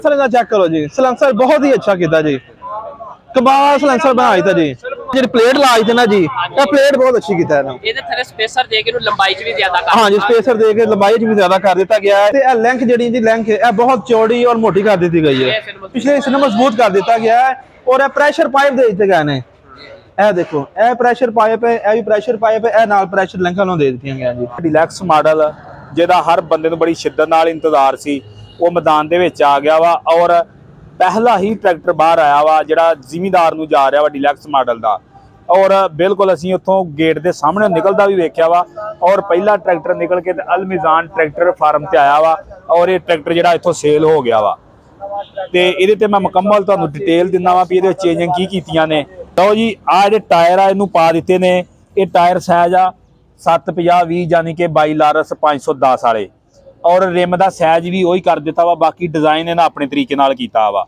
Silencer check करो जी, silencer बहुत ही अच्छा किया जी, कमाल सिलेंसर बना दिता जी। जी प्लेट लाई थी ना जी, ये प्लेट बहुत अच्छी की है ना, ਇਹਦੇ ਥੱਲੇ ਸਪੇਸਰ ਦੇ ਕੇ ਨੂੰ ਲੰਬਾਈ ਚ ਵੀ ਜ਼ਿਆਦਾ ਕਰ हाँ जी स्पेसर दे के लंबाई च भी ज्यादा कर दिता गया है। ये लेंथ जी लेंथ है बहुत चौड़ी और मोटी कर दी गई है, पिछले हिस्से मजबूत कर दिता गया है। और प्रेशर पाइप दे दिते गए ने, ਇਹ ਦੇਖੋ ਇਹ ਪ੍ਰੈਸ਼ਰ ਪਾਈਪ ਹੈ, ਇਹ ਵੀ ਪ੍ਰੈਸ਼ਰ ਪਾਈਪ ਹੈ, ਇਹ ਨਾਲ ਪ੍ਰੈਸ਼ਰ ਲਿੰਕਾਂ ਨੂੰ ਦੇ ਦਿੱਤੀਆਂ ਗਈਆਂ ਜੀ। ਡਿਲੈਕਸ ਮਾਡਲ ਜਿਹਦਾ ਹਰ ਬੰਦੇ ਨੂੰ ਬੜੀ ਸ਼ਿੱਦਤ ਨਾਲ ਇੰਤਜ਼ਾਰ ਸੀ, ਉਹ ਮੈਦਾਨ ਦੇ ਵਿੱਚ ਆ ਗਿਆ ਵਾ ਔਰ ਪਹਿਲਾ ਹੀ ਟਰੈਕਟਰ ਬਾਹਰ ਆਇਆ ਵਾ ਜਿਹੜਾ ਜ਼ਿਮੀਂਦਾਰ ਨੂੰ ਜਾ ਰਿਹਾ ਵਾ ਡਿਲੈਕਸ ਮਾਡਲ ਦਾ। ਔਰ ਬਿਲਕੁਲ ਅਸੀਂ ਉੱਥੋਂ ਗੇਟ ਦੇ ਸਾਹਮਣੇ ਨਿਕਲਦਾ ਵੀ ਵੇਖਿਆ ਵਾ ਔਰ ਪਹਿਲਾ ਟਰੈਕਟਰ ਨਿਕਲ ਕੇ ਤੇ ਅਲ ਮਿਜ਼ਾਨ ਟਰੈਕਟਰ ਫਾਰਮ ਤੇ ਆਇਆ ਵਾ ਔਰ ਇਹ ਟਰੈਕਟਰ ਜਿਹੜਾ ਇੱਥੋਂ ਸੇਲ ਹੋ ਗਿਆ ਵਾ। ਤੇ ਇਹਦੇ ਤੇ ਮੈਂ ਮੁਕੰਮਲ ਤੁਹਾਨੂੰ ਡਿਟੇਲ ਦਿੰਦਾ ਵਾਂ ਵੀ ਇਹਦੇ ਵਿੱਚ ਚੇਂਜਿੰਗ ਕੀ ਕੀਤੀਆਂ ਨੇ। ਲਓ ਜੀ ਆ ਜਿਹੜੇ ਟਾਇਰ ਆ ਇਹਨੂੰ ਪਾ ਦਿੱਤੇ ਨੇ, ਇਹ ਟਾਇਰ ਸਾਈਜ਼ ਆ 750-20 ਯਾਨੀ ਕਿ 22 ਲਾਰਸ 510 ਵਾਲੇ ਔਰ ਰਿਮ ਦਾ ਸਾਈਜ਼ ਵੀ ਉਹੀ ਕਰ ਦਿੱਤਾ ਵਾ, ਬਾਕੀ ਡਿਜ਼ਾਈਨ ਇਹਨਾਂ ਆਪਣੇ ਤਰੀਕੇ ਨਾਲ ਕੀਤਾ ਵਾ।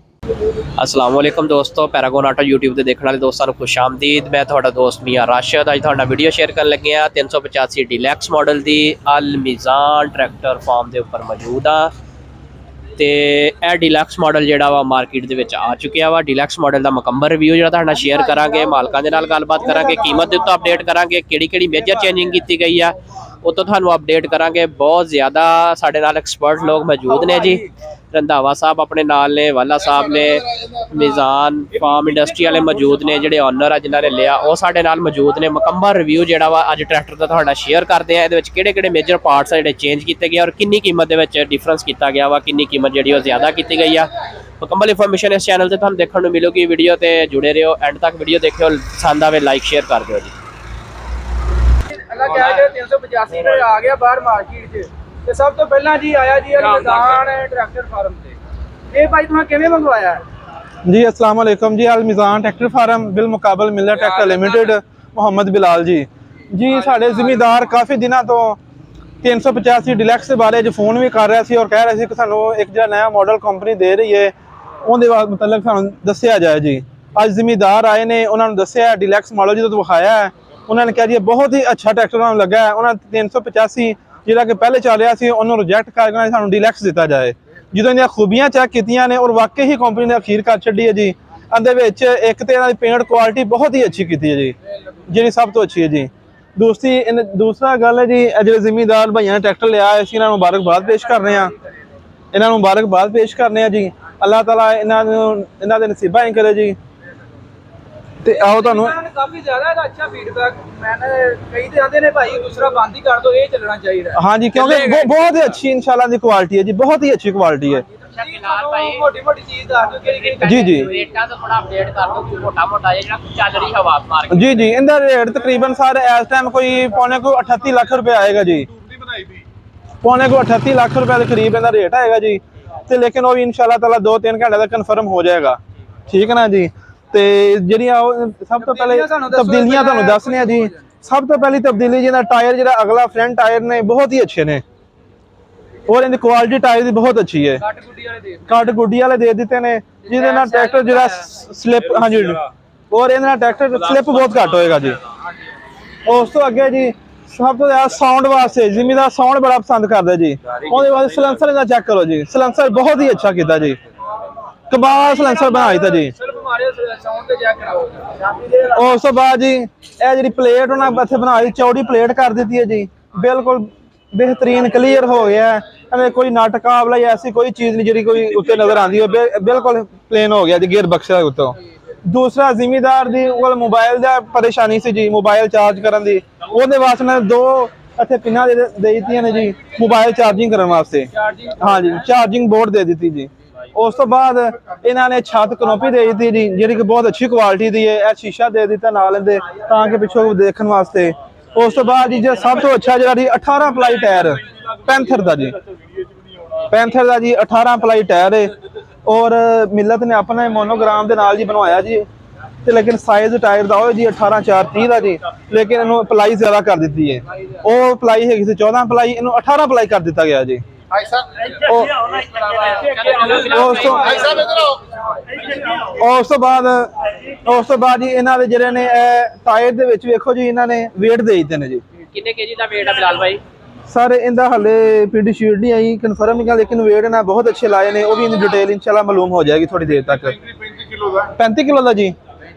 अस्सलाम वालेकुम दोस्तों, पैरागॉन ऑटो यूट्यूब ਤੇ ਦੇਖਣ ਵਾਲੇ ਦੋਸਤਾਂ ਨੂੰ ਖੁਸ਼ ਆਮਦੀਦ। ਮੈਂ ਤੁਹਾਡਾ ਦੋਸਤ ਮੀਆਂ ਰਾਸ਼ਦ। ਅੱਜ ਤੁਹਾਡਾ ਵੀਡੀਓ ਸ਼ੇਅਰ ਕਰਨ ਲੱਗੇ ਆ 385 ਡੀਲੈਕਸ ਮਾਡਲ ਦੀ ਅਲ ਮਿਜ਼ਾਨ ਟਰੈਕਟਰ ਫਾਰਮ ਦੇ ਉੱਪਰ ਮੌਜੂਦ ਆ ਤੇ ਇਹ ਡੀਲੈਕਸ ਮਾਡਲ ਜਿਹੜਾ ਵਾ ਮਾਰਕੀਟ ਦੇ ਵਿੱਚ ਆ ਚੁੱਕਿਆ ਵਾ। ਡੀਲੈਕਸ ਮਾਡਲ ਦਾ ਮੁਕੰਮਲ ਰਿਵਿਊ ਜਿਹੜਾ ਤੁਹਾਡਾ ਸ਼ੇਅਰ ਕਰਾਂਗੇ, ਮਾਲਕਾਂ ਦੇ ਨਾਲ ਗੱਲਬਾਤ ਕਰਾਂਗੇ, ਕੀਮਤ ਦੇ ਉੱਤੇ ਅਪਡੇਟ ਕਰਾਂਗੇ, ਕਿਹੜੀ ਮੇਜਰ ਚੇਂਜਿੰਗ ਕੀਤੀ ਗਈ ਆ ਉਹ ਤੋਂ ਤੁਹਾਨੂੰ ਅਪਡੇਟ ਕਰਾਂਗੇ। ਬਹੁਤ ਜ਼ਿਆਦਾ ਸਾਡੇ ਨਾਲ ਐਕਸਪਰਟ ਲੋਕ ਮੌਜੂਦ ਨੇ ਜੀ। ਰੰਧਾਵਾ ਸਾਹਿਬ ਆਪਣੇ ਨਾਲ ਨੇ, ਵਾਲਾ ਸਾਹਿਬ ਨੇ, ਮਿਜ਼ਾਨ ਫਾਰਮ ਇੰਡਸਟਰੀ ਵਾਲੇ ਮੌਜੂਦ ਨੇ, ਜਿਹੜੇ ਓਨਰ ਆ ਜਿਨ੍ਹਾਂ ਨੇ ਲਿਆ ਉਹ ਸਾਡੇ ਨਾਲ ਮੌਜੂਦ ਨੇ। ਮੁਕੰਮਲ ਰਿਵਿਊ ਜਿਹੜਾ ਵਾ ਅੱਜ ਟਰੈਕਟਰ ਦਾ ਤੁਹਾਡਾ ਸ਼ੇਅਰ ਕਰਦੇ ਆ। ਇਹਦੇ ਵਿੱਚ ਕਿਹੜੇ ਮੇਜਰ ਪਾਰਟਸ ਆ ਜਿਹੜੇ ਚੇਂਜ ਕੀਤੇ ਗਏ ਔਰ ਕਿੰਨੀ ਕੀਮਤ ਦੇ ਵਿੱਚ ਡਿਫਰੈਂਸ ਕੀਤਾ ਗਿਆ ਵਾ, ਕਿੰਨੀ ਕੀਮਤ ਜਿਹੜੀ ਉਹ ਜ਼ਿਆਦਾ ਕੀਤੀ ਗਈ ਆ। ਮੁਕੰਮਲ ਇਨਫੋਰਮੇਸ਼ਨ ਇਸ ਚੈਨਲ ਤੇ ਤੁਹਾਨੂੰ ਦੇਖਣ ਨੂੰ ਮਿਲੂਗੀ। ਵੀਡੀਓ ਤੇ ਜੁੜੇ ਰਹੋ, ਐਂਡ ਤੱਕ ਵੀਡੀਓ ਦੇਖਿਓ, ਪਸੰਦ ਆਵੇ ਲਾਈਕ ਸ਼ੇਅਰ ਕਰ ਦਿਓ ਜੀ। ਅਗਲਾ ਕਿਹਾ ਜੇ 385 ਰੁਪਏ ਆ ਗਿਆ ਬਾਹਰ ਮਾਰਕੀਟ 'ਚ ਤੇ ਸਭ ਤੋਂ ਪਹਿਲਾਂ ਜੀ ਆਇਆ ਜੀ ਮੈਦਾਨ ਟਰੈਕਟਰ ਫਾਰਮ ਤੇ। ਇਹ ਭਾਈ ਤੁਸੀਂ ਕਿਵੇਂ ਮੰਗਵਾਇਆ? जी अस्सलाम वालेकुम जी, अल मिज़ान ट्रैक्टर फार्म बिल मुकाबल मिलर ट्रैक्टर लिमिटेड मोहम्मद बिलाल जी। जी साढ़े ਜ਼ਿਮੀਂਦਾਰ ਕਾਫੀ ਦਿਨਾਂ ਤੋਂ 385 ਡਿਲੈਕਸ ਦੇ ਬਾਰੇ 'ਚ ਫੋਨ ਵੀ ਕਰ ਰਿਹਾ ਸੀ ਔਰ ਕਹਿ ਰਿਹਾ ਸੀ ਕਿ ਸਾਨੂੰ ਇੱਕ ਜਿਹੜਾ ਨਵਾਂ ਮਾਡਲ ਕੰਪਨੀ ਦੇ ਰਹੀ ਹੈ ਉਹਦੇ ਮਤਲਬ ਸਾਨੂੰ ਦੱਸਿਆ ਜਾਏ ਜੀ। ਅੱਜ ਜ਼ਿਮੀਂਦਾਰ ਆਏ ਨੇ, ਉਹਨਾਂ ਨੂੰ ਦੱਸਿਆ ਡਿਲੈਕਸ ਮਾਡਲ ਜਦੋਂ ਵਿਖਾਇਆ ਹੈ, ਉਹਨਾਂ ਨੇ ਕਿਹਾ ਜੀ ਬਹੁਤ ਹੀ ਅੱਛਾ ਟਰੈਕਟਰ ਉਹਨਾਂ ਨੂੰ ਲੱਗਾ ਹੈ। ਉਹਨਾਂ 385 ਜਿਹੜਾ ਕਿ ਪਹਿਲੇ ਚੱਲ ਰਿਹਾ ਸੀ ਉਹਨੂੰ ਰਿਜੈਕਟ ਕਰਕੇ ਸਾਨੂੰ ਡਿਲੈਕਸ ਦਿੱਤਾ ਜਾਏ। ਜਦੋਂ ਇਹਦੀਆਂ ਖੂਬੀਆਂ ਚੈੱਕ ਕੀਤੀਆਂ ਨੇ ਔਰ ਵਾਕਈ ਹੀ ਕੰਪਨੀ ਨੇ ਅਖੀਰ ਕਰ ਛੱਡੀ ਹੈ ਜੀ। ਇਹਦੇ ਵਿੱਚ ਇੱਕ ਤੇ ਇਹਨਾਂ ਦੀ ਪੇਂਟ ਕੁਆਲਿਟੀ ਬਹੁਤ ਹੀ ਅੱਛੀ ਕੀਤੀ ਹੈ ਜੀ, ਜਿਹੜੀ ਸਭ ਤੋਂ ਅੱਛੀ ਹੈ ਜੀ। ਦੂਸਰਾ ਗੱਲ ਹੈ ਜੀ, ਜਿਹੜੇ ਜ਼ਿਮੀਂਦਾਰ ਭਾਈਆਂ ਨੇ ਟਰੈਕਟਰ ਲਿਆ ਅਸੀਂ ਇਹਨਾਂ ਨੂੰ ਮੁਬਾਰਕਬਾਦ ਪੇਸ਼ ਕਰ ਰਹੇ ਹਾਂ, ਇਹਨਾਂ ਨੂੰ ਮੁਬਾਰਕਬਾਦ ਪੇਸ਼ ਕਰਨੇ ਆ ਜੀ। ਅੱਲਾਹ ਤਾਲਾ ਇਹਨਾਂ ਦੇ ਨਸੀਬਾਂ ਹੀ ਕਰੇ ਜੀ। ਤੇ ਆਓ ਤੁਹਾਨੂੰ ਕਾਫੀ ਜ਼ਿਆਦਾ ਇਹਦਾ ਅੱਛਾ ਫੀਡਬੈਕ ਮੈਨੇ ਕਈ ਤੇ ਆਂਦੇ ਨੇ ਭਾਈ ਦੂਸਰਾ ਬੰਦ ਹੀ ਕਰ ਦੋ, ਇਹ ਚੱਲਣਾ ਚਾਹੀਦਾ। हाँ जी, क्योंकि बहुत ही अच्छी इंशाल्लाह दी क्वालिटी है जी, बहुत ही अच्छी क्वालिटी है ਮੋਟੀ ਚੀਜ਼ ਦੱਸ ਦਿਓ ਕਿਹੜੀ जी जी ਰੇਟਾਂ ਤੋਂ ਥੋੜਾ ਅਪਡੇਟ ਕਰ ਦਿਓ ਕਿ ਮੋਟਾ ਜਿਹੜਾ ਚੱਲ ਰਹੀ ਹਵਾ ਮਾਰਕੀਟ। जी जी इनका रेट तकरीबन सर इस टाइम कोई पौने को 38 लाख रुपए आएगा जी, पौने को 38 लाख रुपए के करीब इनका रेट आएगा जी। तो लेकिन वो भी इंशाल्लाह ताला 2-3 घंटे तक कन्फर्म हो जाएगा, ठीक है ना जी। ਤੇ ਜਿਹੜੀਆਂ ਸਭ ਤੋਂ ਪਹਿਲੇ ਤਬਦੀਲੀਆਂ ਤੁਹਾਨੂੰ ਦੱਸਨੇ ਆ ਜੀ। ਸਭ ਤੋਂ ਪਹਿਲੀ ਤਬਦੀਲੀ ਜਿਹਦਾ ਟਾਇਰ ਜਿਹੜਾ ਅਗਲਾ ਫਰੰਟ ਟਾਇਰ ਨੇ ਬਹੁਤ ਹੀ ਅੱਛੇ ਨੇ ਔਰ ਇਹਦੀ ਕੁਆਲਿਟੀ ਟਾਇਰ ਦੀ ਬਹੁਤ ਅੱਛੀ ਹੈ। ਕੱਟ ਗੁੱਡੀ ਵਾਲੇ ਦੇ ਦਿੱਤੇ ਨੇ ਜਿਹਦੇ ਨਾਲ ਟਰੈਕਟਰ ਜਿਹੜਾ ਸਲਿੱਪ, ਹਾਂਜੀ, ਔਰ ਇਹਦੇ ਨਾਲ ਟਰੈਕਟਰ ਸਲਿੱਪ ਬਹੁਤ ਘੱਟ ਹੋਏਗਾ ਜੀ। ਉਸ ਤੋਂ ਅੱਗੇ ਜੀ ਸਭ ਤੋਂ ਜ਼ਿਆਦਾ ਸਾਊਂਡ ਵਾਸਤੇ ਜ਼ਿਮੀਂਦਾਰ ਸਾਊਂਡ ਬੜਾ ਪਸੰਦ ਕਰਦਾ ਜੀ। ਉਹਦੇ ਬਾਅਦ ਸਿਲੈਂਸਰ ਦਾ ਚੈੱਕ ਕਰੋ ਜੀ, ਸਿਲੈਂਸਰ ਬਹੁਤ ਹੀ ਅੱਛਾ ਕੀਤਾ ਜੀ, ਕਮਾਲ ਸਿਲੈਂਸਰ ਬਣਾ ਦਿੱਤਾ ਜੀ। ਉਸ ਤੋਂ ਬਾਅਦ ਜੀ ਇਹ ਜਿਹੜੀ ਪਲੇਟ ਉਹਨਾਂ ਇੱਥੇ ਬਣਾ ਦਿੱਤੀ, ਚੌੜੀ ਪਲੇਟ ਕਰ ਦਿੱਤੀ ਹੈ ਜੀ, ਬਿਲਕੁਲ बेहतरीन क्लीयर हो गया है। कोई नाटकाबला या ऐसी कोई चीज़ नहीं जी कोई उत्ते नजर आती हो, बिल्कुल प्लेन हो गया जी गियर बक्सा उत्तों। दूसरा जिमीदार दी मोबाइल दा परेशानी सी जी, मोबाइल चार्ज करन दी ਉਹਦੇ ਵਾਸਤੇ ਨੇ ਦੋ ਇੱਥੇ ਪਿੰਨਾਂ ਦੇ ਦਿੱਤੀਆਂ ਨੇ ਜੀ ਮੋਬਾਈਲ ਚਾਰਜਿੰਗ ਕਰਨ ਵਾਸਤੇ। ਹਾਂ ਜੀ, ਚਾਰਜਿੰਗ ਬੋਰਡ ਦੇ ਦਿੱਤੀ ਜੀ। ਉਸ ਤੋਂ ਬਾਅਦ ਇਹਨਾਂ ਨੇ ਛੱਤ ਕਨੋਪੀ ਦੇ ਦਿੱਤੀ ਜੀ, ਜਿਹੜੀ ਕਿ ਬਹੁਤ ਅੱਛੀ ਕੁਆਲਿਟੀ ਦੀ ਹੈ। ਇਹ ਸ਼ੀਸ਼ਾ ਦੇ ਦਿੱਤਾ ਨਾਲ ਇਹਦੇ ਤਾਂ ਕਿ ਪਿੱਛੋਂ ਦੇਖਣ ਵਾਸਤੇ। ਉਸ ਤੋਂ ਬਾਅਦ ਜੀ ਸਭ ਤੋਂ ਅੱਛਾ ਜਿਹੜਾ ਜੀ 18 ਪਲਾਈ ਟਾਇਰ ਪੈਂਥਰ ਦਾ ਜੀ, ਪੈਂਥਰ ਦਾ ਜੀ 18 ਪਲਾਈ ਟਾਇਰ ਹੈ ਔਰ ਮਿਲਤ ਨੇ ਆਪਣਾ ਮੋਨੋਗ੍ਰਾਮ ਦੇ ਨਾਲ ਜੀ ਬਣਵਾਇਆ ਜੀ। ਤੇ ਲੇਕਿਨ ਸਾਈਜ਼ ਟਾਇਰ ਦਾ ਉਹ ਜੀ 18/4/30 ਦਾ ਜੀ, ਲੇਕਿਨ ਇਹਨੂੰ ਪਲਾਈ ਜ਼ਿਆਦਾ ਕਰ ਦਿੱਤੀ ਹੈ। ਉਹ ਪਲਾਈ ਹੈਗੀ ਸੀ 14 ਪਲਾਈ, ਇਹਨੂੰ 18 ਪਲਾਈ ਕਰ ਦਿੱਤਾ ਗਿਆ ਜੀ। ਉਸ ਤੋਂ ਬਾਅਦ ਜੀ ਇਹਨਾਂ ਦੇ ਜਿਹੜੇ ਨੇ ਟਾਇਰ ਦੇ ਵਿੱਚ ਵੇਖੋ ਜੀ ਇਹਨਾਂ ਨੇ weight ਦੇ ਦਿੱਤੇ ਨੇ ਜੀ। ਕਿੰਨੇ ਕੇਜੀ ਦਾ weight ਆ ਬਿਲਾਲ ਭਾਈ? ਸਰ ਇਹਦਾ ਹਲੇ ਪੀਡੀ ਸ਼ੀਟ ਨਹੀਂ ਆਈ ਕਨਫਰਮ ਨਹੀਂ, ਲੇਕਿਨ ਵੇਟ ਨਾ ਬਹੁਤ ਅੱਛੇ ਲਾਏ ਨੇ, ਉਹ ਵੀ ਇਹਦੀ ਡਿਟੇਲ ਇਨਸ਼ਾਅੱਲਾ ਮਾਲੂਮ ਹੋ ਜਾਏਗੀ ਥੋੜੀ ਦੇਰ ਤੱਕ। 35 ਕਿਲੋ ਦਾ ਜੀ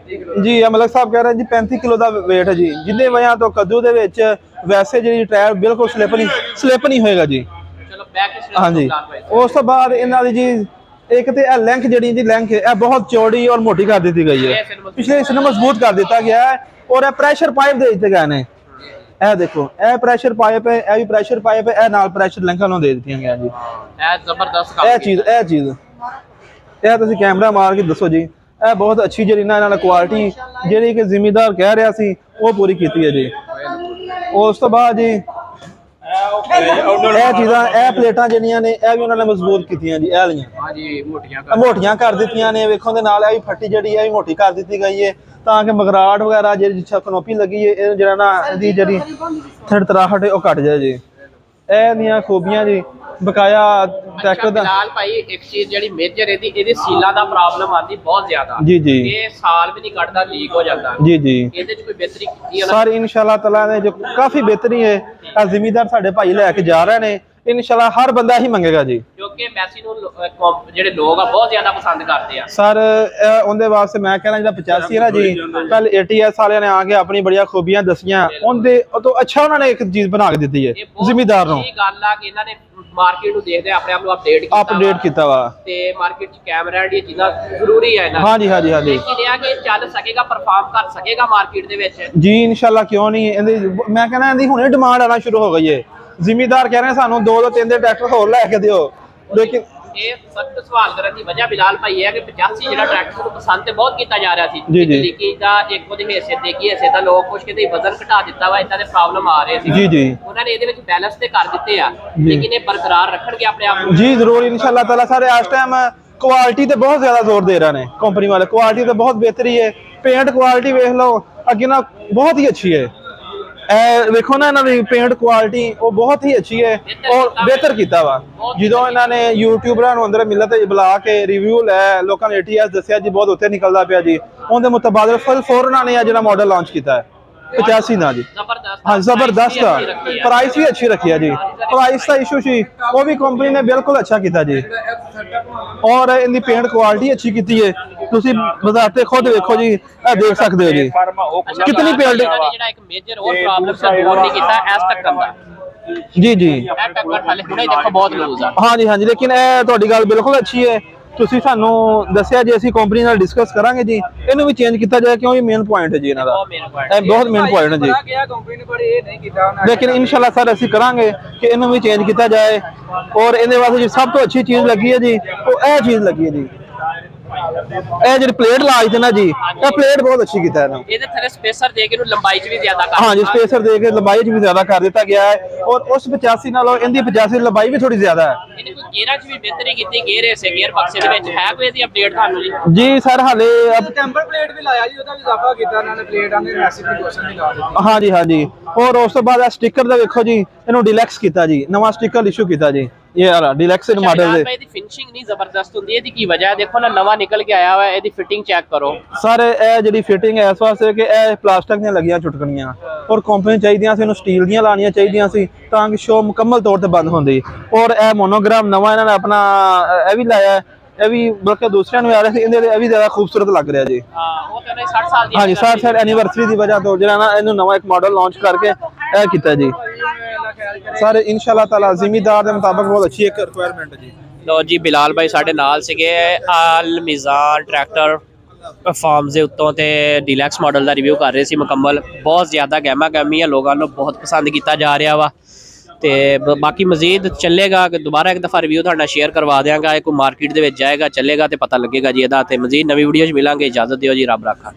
ਜੀ ਮਲਕ ਸਾਹਿਬ ਕਹਿ ਰਹੇ ਜੀ 35 ਕਿਲੋ ਦਾ weight ਹੈ ਜੀ, ਜਿਹਦੇ ਵਜ੍ਹਾ ਤੋਂ ਕੱਦੂ ਦੇ ਵਿੱਚ ਵੈਸੇ ਜਿਹੜੀ ਟਾਇਰ ਬਿਲਕੁਲ ਸਲਿਪ ਨਹੀਂ ਹੋਏਗਾ ਜੀ। ਚਲੋ ਬੈਕ ਹਾਂਜੀ, ਉਸ ਤੋਂ ਬਾਅਦ ਇਹਨਾਂ ਦੀ ਜੀ ਇੱਕ ਤੇ ਇਹ ਲੈਂਥ ਜਿਹੜੀ ਜੀ ਲੈਂਥ ਇਹ ਬਹੁਤ ਚੌੜੀ ਔਰ ਮੋਟੀ ਕਰ ਦਿੱਤੀ ਗਈ ਹੈ, ਪਿਛਲੇ ਹਿੱਸੇ ਨੂੰ ਮਜ਼ਬੂਤ ਕਰ ਦਿੱਤਾ ਗਿਆ ਹੈ ਔਰ ਇਹ ਪ੍ਰੈਸ਼ਰ ਪਾਈਪ ਦੇ ਦਿੱਤੇ ਗਏ ਨੇ। ਇਹ ਦੇਖੋ ਇਹ ਪ੍ਰੈਸ਼ਰ ਪਾਈਪ ਹੈ, ਇਹ ਵੀ ਪ੍ਰੈਸ਼ਰ ਪਾਈਪ ਹੈ, ਇਹ ਨਾਲ ਪ੍ਰੈਸ਼ਰ ਲਿੰਕਾਂ ਨੂੰ ਦੇ ਦਿੱਤੀਆਂ ਗਈਆਂ ਜੀ। ਇਹ ਜ਼ਬਰਦਸਤ ਕੰਮ ਇਹ ਚੀਜ਼ ਇਹ ਤੁਸੀਂ ਕੈਮਰਾ ਮਾਰ ਕੇ ਦੱਸੋ ਜੀ, ਇਹ ਬਹੁਤ ਅੱਛੀ ਜਿਹੜੀ ਇਹਨਾਂ ਨਾਲ ਕੁਆਲਿਟੀ ਜਿਹੜੀ ਕਿ ਜ਼ਿਮੀਂਦਾਰ ਕਹਿ ਰਿਹਾ ਸੀ ਉਹ ਪੂਰੀ ਕੀਤੀ ਹੈ ਜੀ। ਉਸ ਤੋਂ ਬਾਅਦ ਜੀ ਇਹ ਚੀਜ਼ਾਂ ਇਹ ਪਲੇਟਾਂ ਜਿਹੜੀਆਂ ਨੇ ਇਹ ਵੀ ਉਹਨਾਂ ਨੇ ਮਜ਼ਬੂਤ ਕੀਤੀਆਂ ਜੀ, ਇਹ ਵਾਲੀਆਂ ਹਾਂਜੀ ਮੋਟੀਆਂ ਕਰ ਦਿੱਤੀਆਂ ਨੇ, ਵੇਖੋ ਦੇ ਨਾਲ ਇਹ ਵੀ ਫੱਟੀ ਜਿਹੜੀ ਹੈ ਮੋਟੀ ਕਰ ਦਿੱਤੀ ਗਈ ਹੈ ਤਾਂ ਕਿ ਮਗਰਾਟ ਵਗੈਰਾ ਜਿਹੜੀ ਕਨੋਪੀ ਲੱਗੀ ਹੈ ਇਹ ਜਿਹੜਾ ਨਾ ਇਹਦੀ ਜਿਹੜੀ ਥੜਤਰਾਹਟ ਹੈ ਉਹ ਘਟ ਜਾਏ ਜੀ। ਇਹ ਦੀਆਂ ਖੂਬੀਆਂ ਜੀ ਬਕਾਇਆ ਟਰੈਕਟਰ ਦਾ। ਫਿਲਹਾਲ ਭਾਈ ਇੱਕ ਚੀਜ਼ ਜਿਹੜੀ ਮੇਜਰ ਇਹਦੀ ਸੀਲਾਂ ਦਾ ਪ੍ਰੋਬਲਮ ਆਂਦੀ ਬਹੁਤ ਜ਼ਿਆਦਾ ਜੀ ਜੀ, ਇਹ ਸਾਲ ਵੀ ਨਹੀਂ ਕੱਢਦਾ, ਲੀਕ ਹੋ ਜਾਂਦਾ ਜੀ ਜੀ। ਇਹਦੇ ਚ ਕੋਈ ਬਿਹਤਰੀ ਕੀਤੀ ਹੈ ਸਰ ਇਨਸ਼ਾਅੱਲਾ ਤਾਲਾ ਨੇ ਜੋ ਕਾਫੀ ਬਿਹਤਰੀ ਹੈ, ਆ ਜ਼ਿਮੀਂਦਾਰ ਸਾਡੇ ਭਾਈ ਲੈ ਕੇ ਜਾ ਰਹੇ ਨੇ, ਇਨਸ਼ਾਅੱਲਾ ਹਰ ਬੰਦਾ ਹੀ ਮੰਗੇਗਾ ਜੀ, ਕਿਉਂਕਿ ਮੈਸੀ ਨੂੰ ਜਿਹੜੇ ਲੋਕ ਆ ਬਹੁਤ ਜ਼ਿਆਦਾ ਪਸੰਦ ਕਰਦੇ ਆ। ਸਰ ਉਹਦੇ ਵਾਸਤੇ ਮੈਂ ਕਹਿਣਾ ਜਿਹੜਾ 85 ਹੈ ਨਾ ਜੀ, ਪਹਿਲੇ 80s ਵਾਲਿਆਂ ਨੇ ਆ ਕੇ ਆਪਣੀ ਬੜੀਆਂ ਖੂਬੀਆਂ ਦਸੀਆਂ, ਉਹਦੇ ਤੋਂ ਅੱਛਾ ਉਹਨਾਂ ਨੇ ਇੱਕ ਚੀਜ਼ ਬਣਾ ਕੇ ਦਿੱਤੀ ਹੈ ਜ਼ਿਮੀਂਦਾਰ ਨੂੰ। ਇਹ ਗੱਲ ਆ ਕਿ ਇਹਨਾਂ ਨੇ ਮਾਰਕੀਟ ਨੂੰ ਦੇਖਦੇ ਆਪਣੇ ਆਪ ਨੂੰ ਅਪਡੇਟ ਕੀਤਾ ਵਾ ਤੇ ਮਾਰਕੀਟ ਚ ਕੈਮਰਾ ਦੀ ਚੀਜ਼ਾਂ ਜ਼ਰੂਰੀ ਹੈ ਇਹਨਾਂ ਹਾਂਜੀ ਹਾਂਜੀ ਹਾਂਜੀ। ਲੇਕਿਨ ਇਹ ਆ ਕਿ ਚੱਲ ਸਕੇਗਾ, ਪਰਫਾਰਮ ਕਰ ਸਕੇਗਾ ਮਾਰਕੀਟ ਦੇ ਵਿੱਚ ਜੀ ਇਨਸ਼ਾਅੱਲਾ, ਕਿਉਂ ਨਹੀਂ। ਇਹਦੀ ਮੈਂ ਕਹਿੰਦਾ ਇਹਦੀ ਹੁਣੇ ਡਿਮਾਂਡ ਆਣਾ ਸ਼ੁਰੂ ਹੋ ਗਈ ਹੈ, ਜ਼ਿਮੀਂਦਾਰ ਕਹਿ ਰਹੇ ਸਾਨੂੰ 2-3 ਦੇ ਟਰੈਕਟਰ ਹੋਰ ਲੈ ਕੇ ਦਿਓ। ਲੇਕਿਨ ਇਹ ਸਖਤ ਸਵਾਲ ਕਰਨ ਦੀ ਵਜ੍ਹਾ ਬਿਲਾਲ ਭਾਈ ਹੈ ਕਿ 85 ਜਿਹੜਾ ਟਰੈਕਟਰ ਨੂੰ ਪਸੰਦ ਤੇ ਬਹੁਤ ਕੀਤਾ ਜਾ ਰਿਹਾ ਸੀ, ਲੀਕੇਜ ਦਾ ਇੱਕ ਉਹਦੇ ਹਿੱਸੇ ਦਾ ਲੋਕ ਕੁਝ ਕਿਤੇ ਵਜ਼ਨ ਘਟਾ ਦਿੱਤਾ ਵਾ, ਇਦਾਂ ਦੇ ਪ੍ਰੋਬਲਮ ਆ ਰਹੇ ਸੀ ਜੀ ਜੀ, ਉਹਨਾਂ ਨੇ ਇਹਦੇ ਵਿੱਚ ਬੈਲੈਂਸ ਤੇ ਕਰ ਦਿੱਤੇ ਆ, ਲੇਕਿਨ ਇਹ ਬਰਕਰਾਰ ਰੱਖਣਗੇ ਆਪਣੇ ਆਪ ਨੂੰ ਜੀ ਜ਼ਰੂਰ ਇਨਸ਼ਾਅੱਲਾ ਤਾਲਾ। ਸਾਰੇ ਇਸ ਟਾਈਮ ਕੁਆਲਿਟੀ ਤੇ ਬਹੁਤ ਜ਼ਿਆਦਾ ਜ਼ੋਰ ਦੇ ਰਹੇ ਨੇ ਕੰਪਨੀ ਵਾਲੇ, ਕੁਆਲਿਟੀ ਤੇ ਬਹੁਤ ਬਿਹਤਰੀ ਹੈ, ਪੇਂਟ ਕੁਆਲਿਟੀ ਵੇਖ ਲਓ ਅੱਗੇ ਨਾ ਬਹੁਤ ਹੀ ਅੱਛੀ ਹੈ। ਇਹ ਵੇਖੋ ਨਾ ਇਹਨਾਂ ਦੀ ਪੇਂਟ ਕੁਆਲਿਟੀ ਉਹ ਬਹੁਤ ਹੀ ਅੱਛੀ ਹੈ ਔਰ ਬਿਹਤਰ ਕੀਤਾ ਵਾ। ਜਦੋਂ ਇਹਨਾਂ ਨੇ ਯੂਟਿਊਬਰਾਂ ਨੂੰ ਅੰਦਰ ਮਿਲਤ ਬੁਲਾ ਕੇ ਰਿਵਿਊ ਲੈ ਲੋਕਾਂ ਨੇ ATS ਦੱਸਿਆ ਜੀ ਬਹੁਤ ਉੱਤੇ ਨਿਕਲਦਾ ਪਿਆ ਜੀ, ਉਹਦੇ ਮੁਤਬਾਦਲ ਫੌਰਨ ਨੇ ਜਿਹੜਾ ਮਾਡਲ ਲਾਂਚ ਕੀਤਾ ਹੈ 85 ਦਾ ਜੀ। ਹਾਂ ਜ਼ਬਰਦਸਤ, ਪ੍ਰਾਈਸ ਵੀ ਅੱਛੀ ਰੱਖੀ ਹੈ ਜੀ, ਪ੍ਰਾਈਸ ਦਾ ਇਸ਼ੂ ਸੀ ਉਹ ਵੀ ਕੰਪਨੀ ਨੇ ਬਿਲਕੁਲ ਅੱਛਾ ਕੀਤਾ ਜੀ ਔਰ ਇਹਦੀ ਪੇਂਟ ਕੁਆਲਿਟੀ ਅੱਛੀ ਕੀਤੀ ਹੈ। ਤੁਸੀਂ ਬਾਜ਼ਾਰ ਤੇ ਖੁਦ ਵੇਖੋ ਜੀ, ਇਹ ਦੇਖ ਸਕਦੇ ਹੋ ਜੀ ਕਿਤਨੀ ਪੇਂਟ। ਜਿਹੜਾ ਇੱਕ ਮੇਜਰ ਹੋਰ ਪ੍ਰੋਬਲਮ ਸੋਲਵ ਨਹੀਂ ਕੀਤਾ ਇਸ ਟੱਕਰ ਦਾ। ਜੀ ਜੀ, ਇਹ ਟੱਕਰ ਹਾਲੇ ਹੁਣੇ ਦੇਖੋ ਬਹੁਤ ਲੂਜ਼ ਆ। ਹਾਂਜੀ ਹਾਂਜੀ, ਲੇਕਿਨ ਇਹ ਤੁਹਾਡੀ ਗੱਲ ਬਿਲਕੁਲ ਅੱਛੀ ਹੈ, ਤੁਸੀਂ ਸਾਨੂੰ ਦੱਸਿਆ ਜੀ, ਅਸੀਂ ਕੰਪਨੀ ਨਾਲ ਡਿਸਕਸ ਕਰਾਂਗੇ ਜੀ, ਇਹਨੂੰ ਵੀ ਚੇਂਜ ਕੀਤਾ ਜਾਏ ਕਿਉਂ ਇਹ ਮੇਨ ਪੁਆਇੰਟ ਹੈ ਜੀ ਇਹਨਾਂ ਦਾ, ਇਹ ਬਹੁਤ ਮੇਨ ਪੁਆਇੰਟ ਹੈ ਜੀ। ਲੇਕਿਨ ਇਨਸ਼ਾਅੱਲਾ ਸਰ ਅਸੀਂ ਕਰਾਂਗੇ ਕਿ ਇਹਨੂੰ ਵੀ ਚੇਂਜ ਕੀਤਾ ਜਾਏ ਔਰ ਇਹਦੇ ਵਾਸਤੇ ਜੋ ਸਭ ਤੋਂ ਅੱਛੀ ਚੀਜ਼ ਲੱਗੀ ਹੈ ਜੀ ਉਹ ਇਹ ਚੀਜ਼ ਲੱਗੀ ਹੈ ਜੀ, ਇਹ ਜਿਹੜੀ ਪਲੇਟ ਲਾਈ ਤੇ ਨਾ ਜੀ, ਇਹ ਪਲੇਟ ਬਹੁਤ ਅੱਛੀ ਕੀਤਾ ਇਹਨਾਂ ਇਹਦੇ ਥੱਲੇ ਸਪੇਸਰ ਦੇ ਕੇ ਇਹਨੂੰ ਲੰਬਾਈ 'ਚ ਵੀ ਜ਼ਿਆਦਾ ਕਰ ਹਾਂਜੀ, ਸਪੇਸਰ ਦੇ ਕੇ ਲੰਬਾਈ 'ਚ ਵੀ ਜ਼ਿਆਦਾ ਕਰ ਦਿੱਤਾ ਗਿਆ ਹੈ ਔਰ ਉਸ 85 ਨਾਲੋਂ ਇਹਦੀ 85 ਲੰਬਾਈ ਵੀ ਥੋੜੀ ਜ਼ਿਆਦਾ ਹੈ। ਇਹਨੇ ਕੋਈ ਗੇਅਰਾਂ 'ਚ ਵੀ ਬਿਹਤਰੀ ਕੀਤੀ, ਗੇਅਰ ਬਕਸੇ ਦੇ ਵਿੱਚ ਹੈ ਕੋਈ ਇਹਦੀ ਅਪਡੇਟ ਤੁਹਾਨੂੰ ਜੀ? ਜੀ ਸਰ ਹਾਲੇ ਟੈਂਪਰ ਪਲੇਟ ਵੀ ਲਾਇਆ ਜੀ, ਉਹਦਾ ਵੀ ਇਜ਼ਾਫਾ ਕੀਤਾ ਇਹਨਾਂ ਨੇ, ਪਲੇਟਾਂ ਦੇ ਮੈਸਿਵ ਰਿਡਕਸ਼ਨ ਵੀ ਲਾ ਦਿੱਤੀ। ਹਾਂਜੀ ਹਾਂਜੀ, ਔਰ ਉਸ ਤੋਂ ਬਾਅਦ ਸਟicker ਦਾ ਵੇਖੋ ਜੀ, ਇਹਨੂੰ ਡਿਲੈਕਸ ਕੀਤਾ ਜੀ, ਨਵਾਂ ਸਟicker ਇਸ਼ੂ ਕੀਤਾ ਜੀ, ਇਹ ਵਾਲਾ ਡਿਲੈਕਸ ਮਾਡਲ ਦੇ। ਇਹਦੀ ਫਿਨਿਸ਼ਿੰਗ ਨਹੀਂ ਜ਼ਬਰਦਸਤ ਹੁੰਦੀ, ਇਹਦੀ ਕੀ ਵਜ੍ਹਾ ਹੈ? ਦੇਖੋ ਨਾ ਨਵਾਂ ਨਿਕਲ ਕੇ ਆਇਆ ਹੋਇਆ, ਇਹਦੀ ਫਿਟਿੰਗ ਚੈੱਕ ਕਰੋ ਸਰ। ਇਹ ਜਿਹੜੀ ਫਿਟਿੰਗ ਹੈ ਇਸ ਵਾਸਤੇ ਕਿ ਇਹ ਪਲਾਸਟਿਕ ਦੀਆਂ ਲੱਗੀਆਂ ਚੁਟਕਣੀਆਂ ਔਰ ਕੰਪਨੀ ਚਾਹੀਦੀਆਂ ਸੀ ਇਹਨੂੰ ਸਟੀਲ ਦੀਆਂ ਲਾਣੀਆਂ ਚਾਹੀਦੀਆਂ ਸੀ ਤਾਂ ਕਿ ਸ਼ੋ ਮੁਕੰਮਲ ਤੌਰ ਤੇ ਬੰਦ ਹੁੰਦੀ। ਔਰ ਇਹ ਮੋਨੋਗ੍ਰਾਮ ਨਵਾਂ ਇਹਨਾਂ ਨੇ ਆਪਣਾ ਇਹ ਵੀ ਲਾਇਆ, ਇਹ ਵੀ ਬਲਕਿ ਦੂਸਰਿਆਂ ਨੂੰ ਆ ਰਿਹਾ ਸੀ, ਇਹਦੇ ਇਹ ਵੀ ਜ਼ਿਆਦਾ ਖੂਬਸੂਰਤ ਲੱਗ ਰਿਹਾ ਜੀ। ਹਾਂ, ਉਹ ਕਹਿੰਦੇ 60 ਸਾਲ ਦੀ, ਹਾਂਜੀ 60 ਐਨੀਵਰਸਰੀ ਦੀ ਵਜ੍ਹਾ ਤੋਂ ਜਿਹੜਾ ਨਾ ਇਹਨੂੰ ਨਵਾਂ ਇੱਕ ਮਾਡਲ ਲਾਂਚ ਕਰਕੇ ਇਹ ਕੀਤਾ ਜੀ। ਸਰ ਇਨਸ਼ਾਅੱਲਾ ਤਾਲਾ ਜ਼ਿਮੀਂਦਾਰ ਦੇ ਮੁਤਾਬਕ ਬਹੁਤ ਅੱਛੀ ਇੱਕ ਰਿਕੁਆਇਰਮੈਂਟ ਹੈ ਜੀ। ਲੋ ਜੀ ਬਿਲਾਲ ਭਾਈ ਸਾਡੇ ਨਾਲ ਸੀਗੇ, ਅਲ ਮਿਜ਼ਾਨ ਟਰੈਕਟਰ ਫਾਰਮਸ ਦੇ ਉੱਤੋਂ ਤੇ ਡੀਲੈਕਸ ਮਾਡਲ ਦਾ ਰਿਵਿਊ ਕਰ ਰਹੇ ਸੀ ਮੁਕੰਮਲ। ਬਹੁਤ ਜ਼ਿਆਦਾ ਗਹਿਮਾ ਗਹਿਮੀ ਹੈ, ਲੋਕਾਂ ਨੂੰ ਬਹੁਤ ਪਸੰਦ ਕੀਤਾ ਜਾ ਰਿਹਾ ਵਾ ਤੇ ਬਾਕੀ ਮਜ਼ੀਦ ਚੱਲੇਗਾ ਕਿ ਦੁਬਾਰਾ ਇੱਕ ਦਫਾ ਰਿਵਿਊ ਤੁਹਾਡਾ ਸ਼ੇਅਰ ਕਰਵਾ ਦਿਆਂਗਾ, ਇਹ ਕੋਈ ਮਾਰਕੀਟ ਦੇ ਵਿੱਚ ਜਾਏਗਾ ਚੱਲੇਗਾ ਤੇ ਪਤਾ ਲੱਗੇਗਾ ਜੀ ਇਹਦਾ। ਤੇ ਮਜ਼ੀਦ ਨਵੀਂ ਵੀਡੀਓ 'ਚ ਮਿਲਾਂਗੇ, ਇਜਾਜ਼ਤ ਦਿਓ ਜੀ, ਰੱਬ ਰਾਖਾ।